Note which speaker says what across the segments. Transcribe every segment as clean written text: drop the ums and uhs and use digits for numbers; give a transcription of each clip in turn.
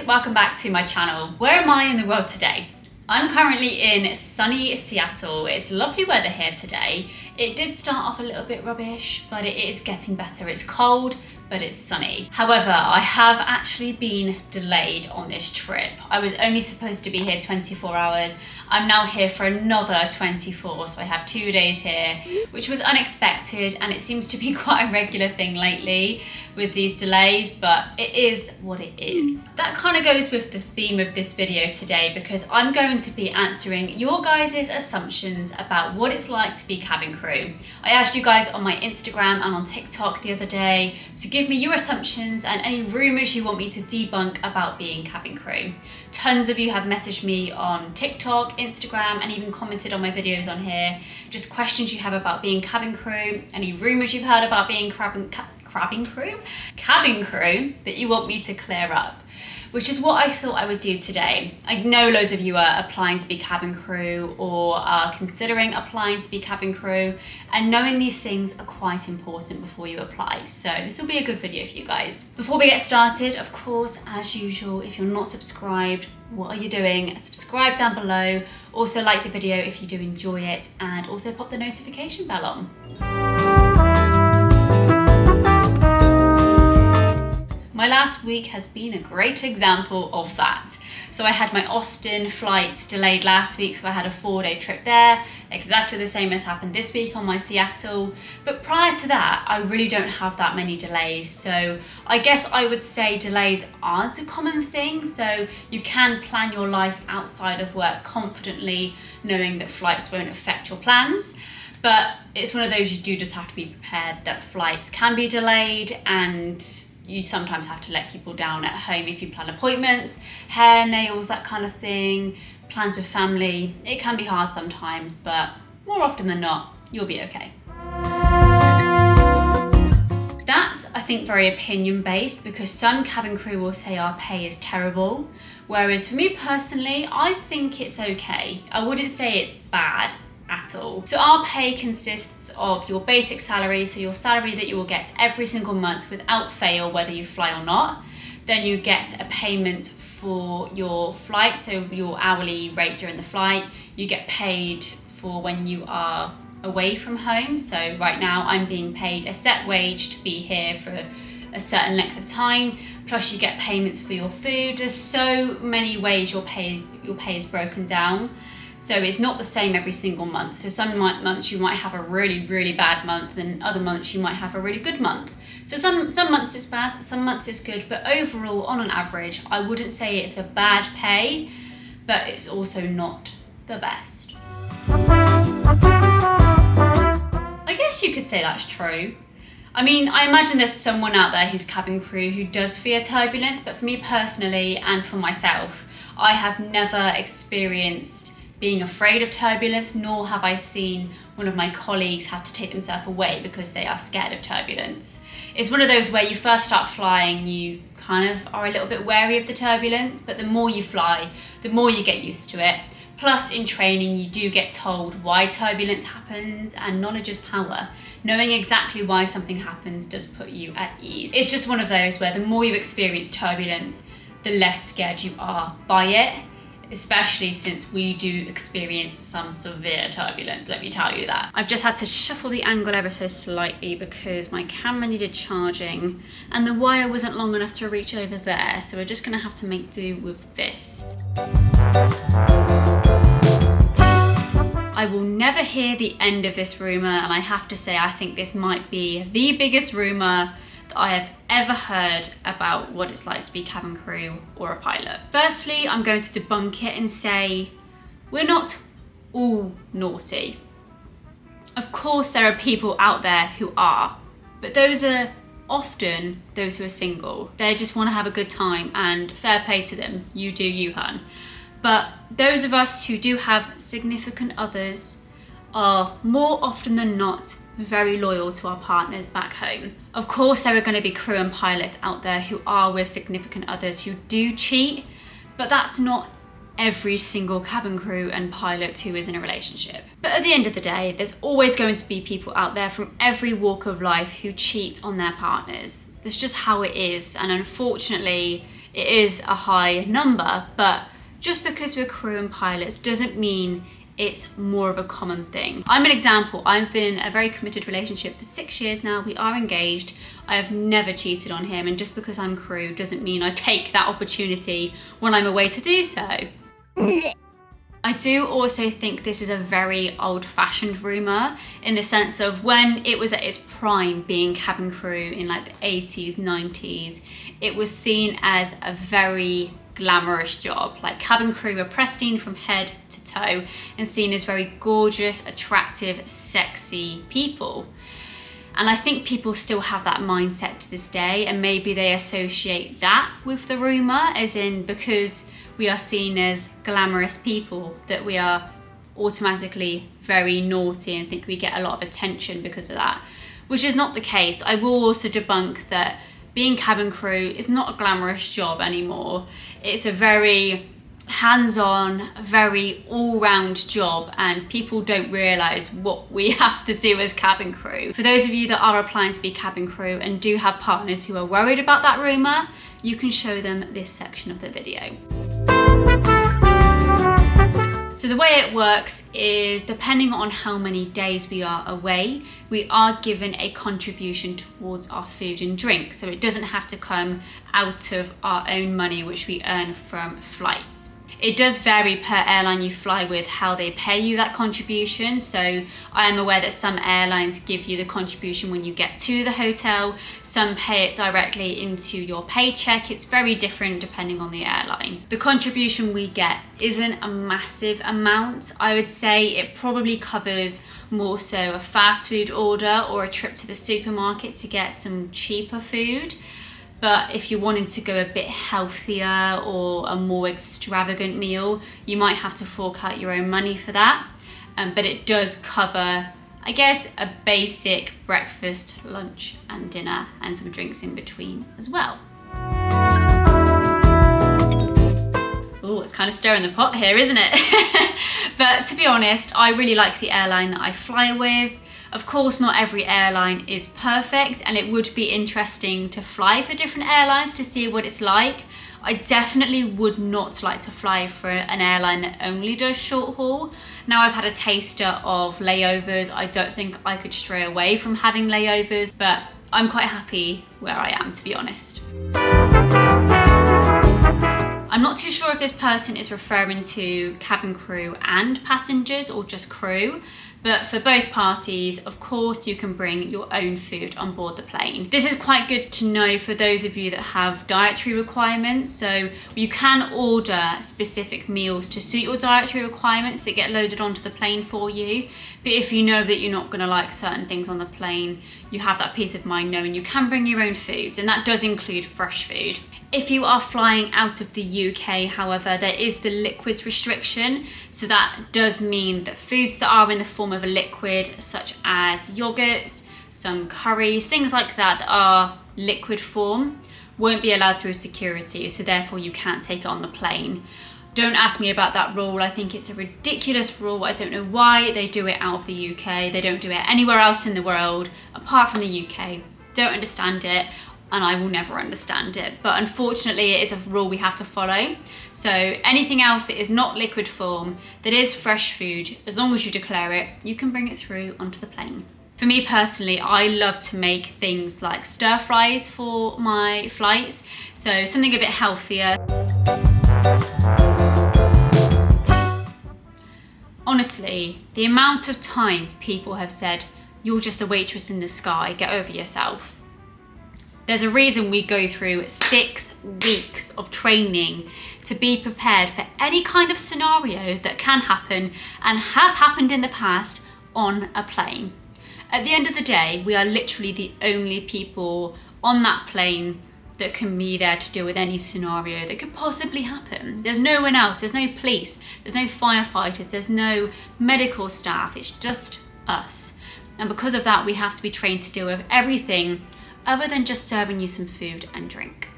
Speaker 1: welcome back to my channel. Where am I in the world today? I'm currently in sunny Seattle. It's lovely weather here today. It did start off a little bit rubbish, but it is getting better. It's cold, but it's sunny. However, I have actually been delayed on this trip. I was only supposed to be here 24 hours. I'm now here for another 24, so I have 2 days here, which was unexpected, and it seems to be quite a regular thing lately with these delays, but it is what it is. That kind of goes with the theme of this video today, because I'm going to be answering your guys' assumptions about what it's like to be cabin crew. I asked you guys on my Instagram and on TikTok the other day to give me your assumptions and any rumours you want me to debunk about being cabin crew. Tons of you have messaged me on TikTok, Instagram, and even commented on my videos on here. Just questions you have about being cabin crew, any rumours you've heard about being cabin crew that you want me to clear up, which is what I thought I would do today. I know loads of you are applying to be cabin crew or are considering applying to be cabin crew, and knowing these things are quite important before you apply. So this will be a good video for you guys. Before we get started, of course, as usual, if you're not subscribed, what are you doing? Subscribe down below. Also like the video if you do enjoy it, and also pop the notification bell on. My last week has been a great example of that. So I had my Austin flight delayed last week, so I had a 4-day trip there, exactly the same as happened this week on my Seattle. But prior to that, I really don't have that many delays. So I guess I would say delays aren't a common thing. So you can plan your life outside of work confidently, knowing that flights won't affect your plans. But it's one of those you do just have to be prepared that flights can be delayed, and you sometimes have to let people down at home if you plan appointments, hair, nails, that kind of thing, plans with family. It can be hard sometimes, but more often than not, you'll be okay. That's, I think, very opinion based, because some cabin crew will say our pay is terrible, whereas for me personally, I think it's okay. I wouldn't say it's bad at all. So our pay consists of your basic salary, so your salary that you will get every single month without fail, whether you fly or not. Then you get a payment for your flight, so your hourly rate during the flight. You get paid for when you are away from home. So right now I'm being paid a set wage to be here for a certain length of time, plus you get payments for your food. There's so many ways your pay is broken down. So it's not the same every single month. So some months you might have a really, really bad month, and other months you might have a really good month. So some months it's bad, some months it's good, but overall, on an average, I wouldn't say it's a bad pay, but it's also not the best. I guess you could say that's true. I mean, I imagine there's someone out there who's cabin crew who does fear turbulence, but for me personally, and for myself, I have never experienced being afraid of turbulence, nor have I seen one of my colleagues have to take themselves away because they are scared of turbulence. It's one of those where you first start flying, you kind of are a little bit wary of the turbulence, but the more you fly, the more you get used to it. Plus, in training, you do get told why turbulence happens, and knowledge is power. Knowing exactly why something happens does put you at ease. It's just one of those where the more you experience turbulence, the less scared you are by it. Especially since we do experience some severe turbulence, let me tell you that. I've just had to shuffle the angle ever so slightly because my camera needed charging and the wire wasn't long enough to reach over there, so we're just gonna have to make do with this. I will never hear the end of this rumour, and I have to say I think this might be the biggest rumour that I have ever heard about what it's like to be cabin crew or a pilot. Firstly, I'm going to debunk it and say we're not all naughty. Of course there are people out there who are, but those are often those who are single. They just want to have a good time, and fair play to them. You do you, hun. But those of us who do have significant others are more often than not very loyal to our partners back home. Of course, there are going to be crew and pilots out there who are with significant others who do cheat, but that's not every single cabin crew and pilot who is in a relationship. But at the end of the day, there's always going to be people out there from every walk of life who cheat on their partners. That's just how it is, and unfortunately, it is a high number, but just because we're crew and pilots doesn't mean it's more of a common thing. I'm an example. I've been in a very committed relationship for 6 years now. We are engaged. I have never cheated on him, and just because I'm crew doesn't mean I take that opportunity when I'm away to do so. I do also think this is a very old-fashioned rumour, in the sense of when it was at its prime being cabin crew in like the 80s, 90s, it was seen as a very glamorous job. Like cabin crew were pristine from head to toe and seen as very gorgeous, attractive, sexy people. And I think people still have that mindset to this day, and maybe they associate that with the rumour, as in because we are seen as glamorous people that we are automatically very naughty and think we get a lot of attention because of that, which is not the case. I will also debunk that being cabin crew is not a glamorous job anymore. It's a very hands-on, very all-round job, and people don't realise what we have to do as cabin crew. For those of you that are applying to be cabin crew and do have partners who are worried about that rumour, you can show them this section of the video. So the way it works is, depending on how many days we are away, we are given a contribution towards our food and drink. So it doesn't have to come out of our own money, which we earn from flights. It does vary per airline you fly with how they pay you that contribution. So I am aware that some airlines give you the contribution when you get to the hotel. Some pay it directly into your paycheck. It's very different depending on the airline. The contribution we get isn't a massive amount. I would say it probably covers more so a fast food order or a trip to the supermarket to get some cheaper food. But if you wanted to go a bit healthier or a more extravagant meal, you might have to fork out your own money for that. But it does cover, I guess, a basic breakfast, lunch and dinner, and some drinks in between as well. Oh, it's kind of stirring the pot here, isn't it? But to be honest, I really like the airline that I fly with. Of course, not every airline is perfect, and it would be interesting to fly for different airlines to see what it's like. I definitely would not like to fly for an airline that only does short haul. Now I've had a taster of layovers. I don't think I could stray away from having layovers, but I'm quite happy where I am, to be honest. I'm not too sure if this person is referring to cabin crew and passengers or just crew, but for both parties, of course, you can bring your own food on board the plane. This is quite good to know for those of you that have dietary requirements. So you can order specific meals to suit your dietary requirements that get loaded onto the plane for you. But if you know that you're not going to like certain things on the plane, you have that peace of mind knowing you can bring your own food, and that does include fresh food. If you are flying out of the UK, however, there is the liquids restriction. So that does mean that foods that are in the form of a liquid, such as yogurts, some curries, things like that are liquid form, won't be allowed through security. So therefore you can't take it on the plane. Don't ask me about that rule. I think it's a ridiculous rule. I don't know why they do it out of the UK. They don't do it anywhere else in the world apart from the UK. Don't understand it, and I will never understand it. But unfortunately, it is a rule we have to follow. So anything else that is not liquid form, that is fresh food, as long as you declare it, you can bring it through onto the plane. For me personally, I love to make things like stir fries for my flights. So something a bit healthier. Honestly, the amount of times people have said, "You're just a waitress in the sky, get over yourself." There's a reason we go through 6 weeks of training to be prepared for any kind of scenario that can happen and has happened in the past on a plane. At the end of the day, we are literally the only people on that plane that can be there to deal with any scenario that could possibly happen. There's no one else, there's no police, there's no firefighters, there's no medical staff, it's just us. And because of that, we have to be trained to deal with everything other than just serving you some food and drink.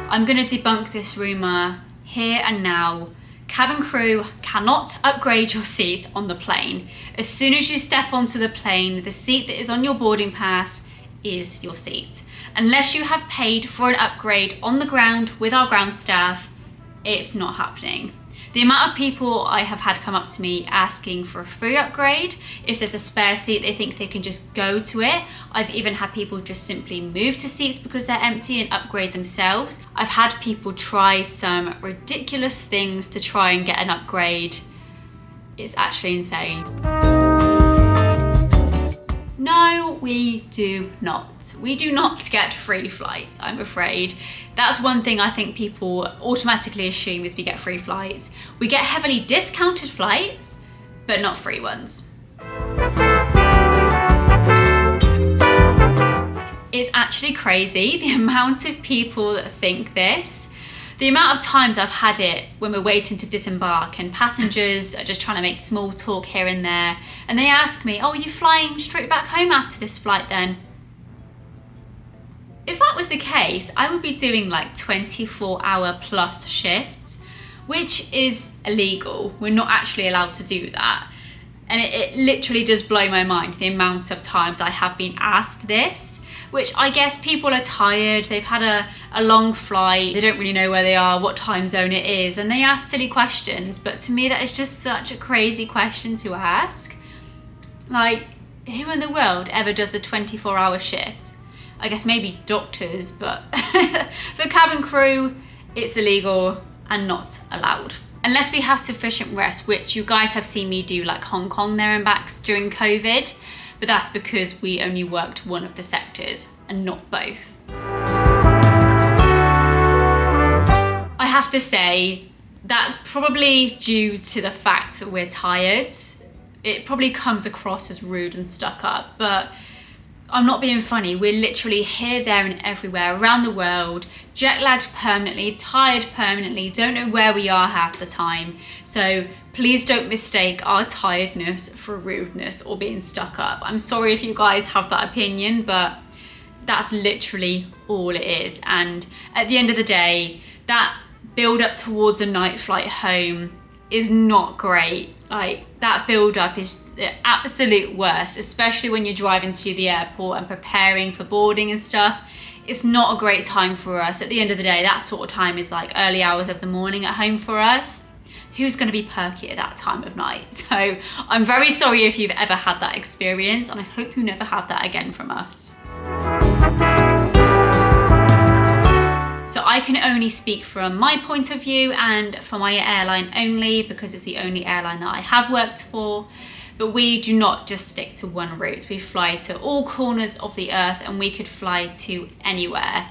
Speaker 1: I'm gonna debunk this rumor here and now. Cabin crew cannot upgrade your seat on the plane. As soon as you step onto the plane, the seat that is on your boarding pass is your seat. Unless you have paid for an upgrade on the ground with our ground staff, it's not happening. The amount of people I have had come up to me asking for a free upgrade, if there's a spare seat they think they can just go to it. I've even had people just simply move to seats because they're empty and upgrade themselves. I've had people try some ridiculous things to try and get an upgrade. It's actually insane. No, we do not. We do not get free flights, I'm afraid. That's one thing I think people automatically assume is we get free flights. We get heavily discounted flights, but not free ones. It's actually crazy the amount of people that think this. The amount of times I've had it when we're waiting to disembark and passengers are just trying to make small talk here and there, and they ask me, oh, are you flying straight back home after this flight then? If that was the case, I would be doing like 24-hour plus shifts, which is illegal. We're not actually allowed to do that. And it literally does blow my mind the amount of times I have been asked this, which I guess people are tired, they've had a long flight, they don't really know where they are, what time zone it is, and they ask silly questions. But to me, that is just such a crazy question to ask. Like, who in the world ever does a 24-hour shift? I guess maybe doctors, but for cabin crew, it's illegal and not allowed. Unless we have sufficient rest, which you guys have seen me do like Hong Kong there and backs during COVID, but that's because we only worked one of the sectors and not both. I have to say, that's probably due to the fact that we're tired. It probably comes across as rude and stuck up, but I'm not being funny. We're literally here, there and everywhere around the world, jet lagged permanently, tired permanently, don't know where we are half the time. So please don't mistake our tiredness for rudeness or being stuck up. I'm sorry if you guys have that opinion, but that's literally all it is. And at the end of the day, that build up towards a night flight home is not great. Like, that build up is the absolute worst, especially when you're driving to the airport and preparing for boarding and stuff. It's not a great time for us. At the end of the day, that sort of time is like early hours of the morning at home for us. Who's going to be perky at that time of night? So I'm very sorry if you've ever had that experience, and I hope you never have that again from us. So I can only speak from my point of view and for my airline only, because it's the only airline that I have worked for. But we do not just stick to one route. We fly to all corners of the earth, and we could fly to anywhere.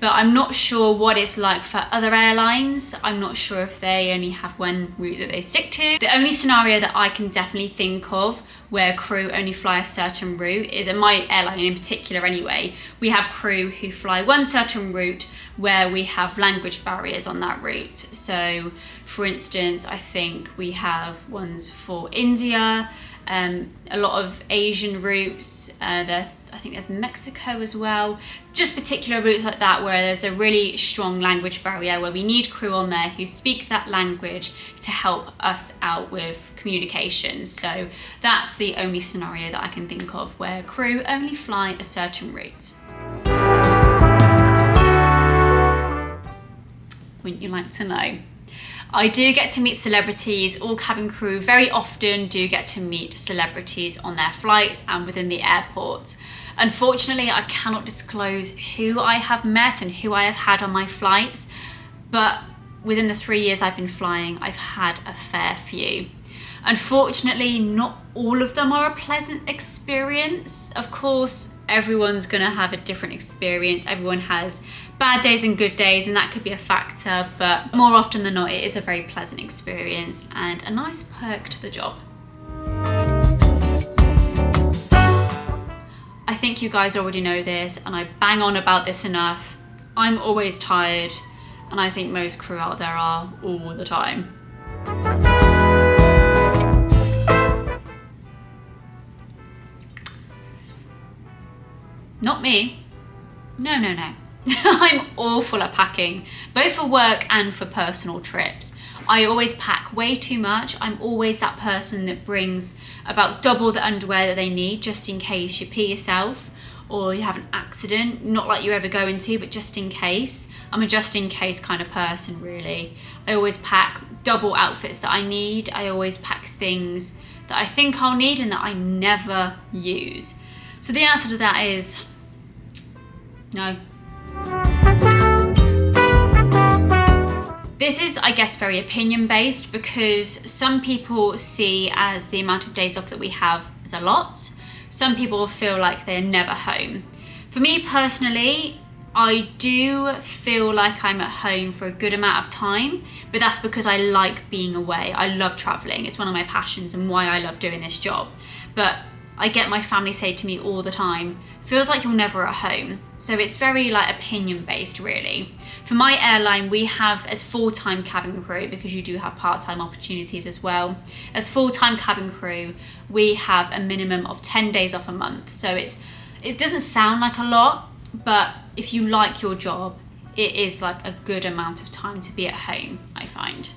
Speaker 1: But I'm not sure what it's like for other airlines. I'm not sure if they only have one route that they stick to. The only scenario that I can definitely think of where crew only fly a certain route is, in my airline in particular anyway, we have crew who fly one certain route where we have language barriers on that route. So for instance, I think we have ones for India, a lot of Asian routes, I think there's Mexico as well, just particular routes like that where there's a really strong language barrier, where we need crew on there who speak that language to help us out with communications. So that's the only scenario that I can think of where crew only fly a certain route. Wouldn't you like to know? I do get to meet celebrities. All cabin crew very often do get to meet celebrities on their flights and within the airport. Unfortunately, I cannot disclose who I have met and who I have had on my flights, but within the 3 years I've been flying, I've had a fair few. Unfortunately, not all of them are a pleasant experience. Of course, everyone's gonna have a different experience. Everyone has bad days and good days, and that could be a factor, but more often than not, it is a very pleasant experience and a nice perk to the job. I think you guys already know this, and I bang on about this enough. I'm always tired, and I think most crew out there are all the time. Not me. No. I'm awful at packing, both for work and for personal trips. I always pack way too much. I'm always that person that brings about double the underwear that they need just in case you pee yourself, or you have an accident, not like you're ever going to, but just in case. I'm a just in case kind of person, really. I always pack double outfits that I need. I always pack things that I think I'll need and that I never use. So the answer to that is no. This is, I guess, very opinion based, because some people see as the amount of days off that we have as a lot. Some people feel like they're never home. For me personally, I do feel like I'm at home for a good amount of time, but that's because I like being away. I love traveling. It's one of my passions and why I love doing this job. But I get my family say to me all the time, feels like you're never at home. So it's very like opinion based, really. For my airline, we have as full-time cabin crew, because you do have part-time opportunities as well. As full-time cabin crew, we have a minimum of 10 days off a month. So it doesn't sound like a lot, but if you like your job, it is like a good amount of time to be at home, I find.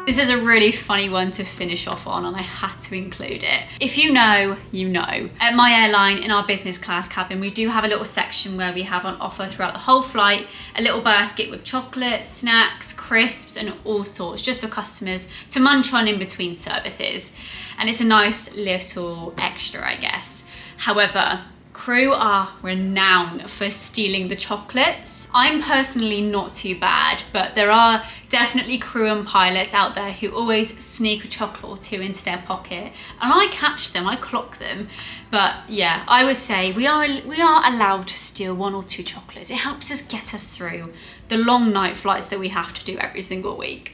Speaker 1: This is a really funny one to finish off on, and I had to include it. If you know, you know. At my airline, in our business class cabin, we do have a little section where we have on offer throughout the whole flight a little basket with chocolates, snacks, crisps, and all sorts, just for customers to munch on in between services. And it's a nice little extra, I guess. However, crew are renowned for stealing the chocolates. I'm personally not too bad, but there are definitely crew and pilots out there who always sneak a chocolate or two into their pocket, and I catch them, I clock them. But yeah, I would say we are allowed to steal 1 or 2 chocolates. It helps us get us through the long night flights that we have to do every single week.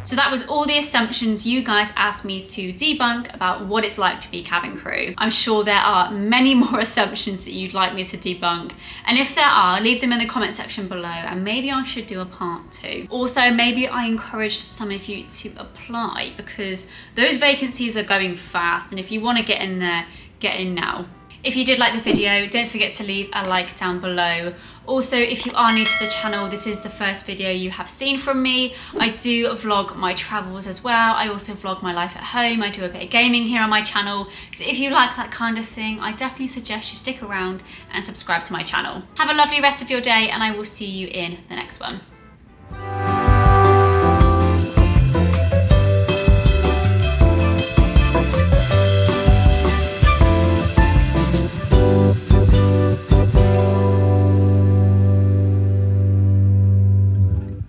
Speaker 1: So that was all the assumptions you guys asked me to debunk about what it's like to be cabin crew. I'm sure there are many more assumptions that you'd like me to debunk. And if there are, leave them in the comment section below, and maybe I should do a part 2. Also, maybe I encouraged some of you to apply, because those vacancies are going fast, and if you want to get in there, get in now. If you did like the video, don't forget to leave a like down below. Also, if you are new to the channel, this is the first video you have seen from me. I do vlog my travels as well. I also vlog my life at home. I do a bit of gaming here on my channel. So if you like that kind of thing, I definitely suggest you stick around and subscribe to my channel. Have a lovely rest of your day, and I will see you in the next one.